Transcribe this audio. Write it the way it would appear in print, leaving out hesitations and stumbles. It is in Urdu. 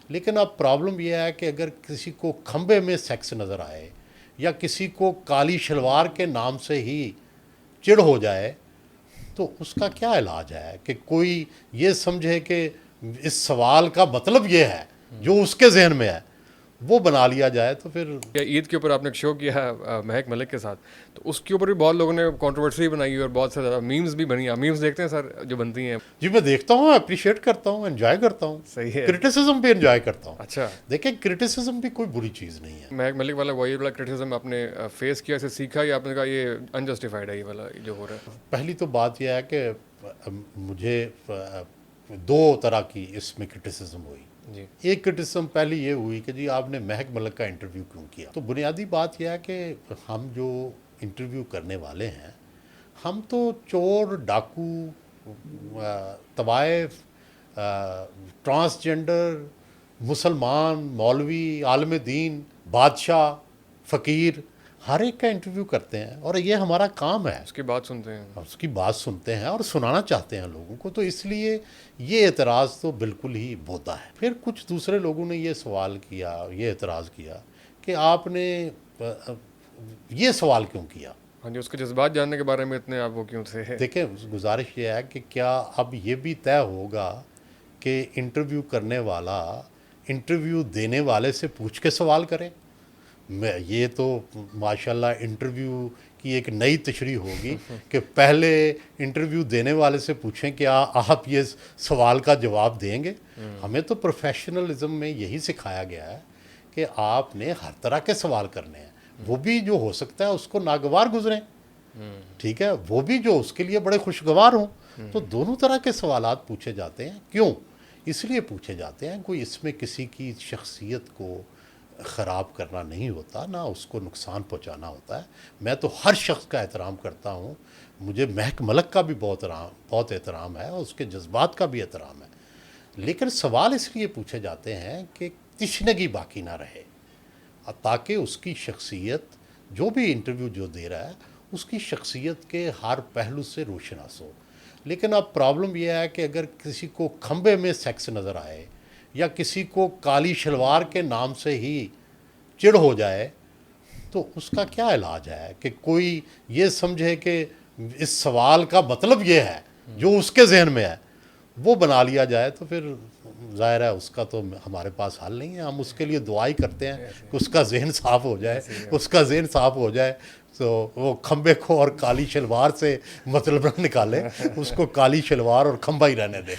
لیکن اب پرابلم یہ ہے کہ اگر کسی کو کھمبے میں سیکس نظر آئے یا کسی کو کالی شلوار کے نام سے ہی چڑ ہو جائے تو اس کا کیا علاج ہے کہ کوئی یہ سمجھے کہ اس سوال کا مطلب یہ ہے جو اس کے ذہن میں ہے وہ بنا لیا جائے تو پھر عید کے اوپر آپ نے ایک شو کیا ہے مہک ملک کے ساتھ، تو اس کے اوپر بھی بہت لوگوں نے کنٹروورسی بنائی اور بہت سے زیادہ میمز بھی بنی. آپ میمز دیکھتے ہیں سر جو بنتی ہیں؟ جی میں دیکھتا ہوں، اپریشیٹ کرتا ہوں، انجوائے کرتا ہوں، صحیح ہے. کرٹیسزم بھی انجوائے کرتا ہوں. اچھا، دیکھیں کرٹیسزم بھی کوئی بری چیز نہیں ہے. مہک ملک والا وہی والا کرٹیسزم آپ نے فیس کیا، اسے سیکھا یا آپ نے کہا یہ انجسٹیفائڈ ہے یہ والا جو ہو رہا ہے؟ پہلی تو بات یہ ہے کہ مجھے دو طرح کی اس میں کرٹیسزم ہوئی. جی ایک کرٹیسزم پہلی یہ ہوئی کہ جی آپ نے مہک ملک کا انٹرویو کیوں کیا. تو بنیادی بات یہ ہے کہ ہم جو انٹرویو کرنے والے ہیں ہم تو چور، ڈاکو، طوائف، ٹرانسجنڈر، مسلمان، مولوی، عالم دین، بادشاہ، فقیر، ہر ایک کا انٹرویو کرتے ہیں اور یہ ہمارا کام ہے. اس کی بات سنتے ہیں. اس کی بات سنتے ہیں اور سنانا چاہتے ہیں لوگوں کو. تو اس لیے یہ اعتراض تو بالکل ہی بوتا ہے. پھر کچھ دوسرے لوگوں نے یہ سوال کیا، یہ اعتراض کیا کہ آپ نے یہ سوال کیوں کیا. ہاں جی، اس کے جذبات جاننے کے بارے میں اتنے آپ وہ کیوں تھے؟ دیکھیں گزارش یہ ہے کہ کیا اب یہ بھی طے ہوگا کہ انٹرویو کرنے والا انٹرویو دینے والے سے پوچھ کے سوال کرے. یہ تو ماشاءاللہ انٹرویو کی ایک نئی تشریح ہوگی کہ پہلے انٹرویو دینے والے سے پوچھیں کہ آپ یہ سوال کا جواب دیں گے. ہمیں تو پروفیشنلزم میں یہی سکھایا گیا ہے کہ آپ نے ہر طرح کے سوال کرنے ہیں، وہ بھی جو ہو سکتا ہے اس کو ناگوار گزریں، ٹھیک ہے، وہ بھی جو اس کے لیے بڑے خوشگوار ہوں. تو دونوں طرح کے سوالات پوچھے جاتے ہیں. کیوں؟ اس لیے پوچھے جاتے ہیں کوئی اس میں کسی کی شخصیت کو خراب کرنا نہیں ہوتا، نہ اس کو نقصان پہنچانا ہوتا ہے. میں تو ہر شخص کا احترام کرتا ہوں. مجھے مہک ملک کا بھی بہت احترام ہے اور اس کے جذبات کا بھی احترام ہے. لیکن سوال اس لیے پوچھے جاتے ہیں کہ تشنگی باقی نہ رہے، تاکہ اس کی شخصیت، جو بھی انٹرویو جو دے رہا ہے اس کی شخصیت کے ہر پہلو سے روشناس ہو. لیکن اب پرابلم یہ ہے کہ اگر کسی کو کھمبے میں سیکس نظر آئے یا کسی کو کالی شلوار کے نام سے ہی چڑ ہو جائے تو اس کا کیا علاج ہے کہ کوئی یہ سمجھے کہ اس سوال کا مطلب یہ ہے جو اس کے ذہن میں ہے وہ بنا لیا جائے تو پھر ظاہر ہے اس کا تو ہمارے پاس حل نہیں ہے. ہم اس کے لیے دعا ہی کرتے ہیں کہ اس کا ذہن صاف ہو جائے، اس کا ذہن صاف ہو جائے تو وہ کھمبے کو اور کالی شلوار سے مطلب نہ نکالے، اس کو کالی شلوار اور کھمبا ہی رہنے دے.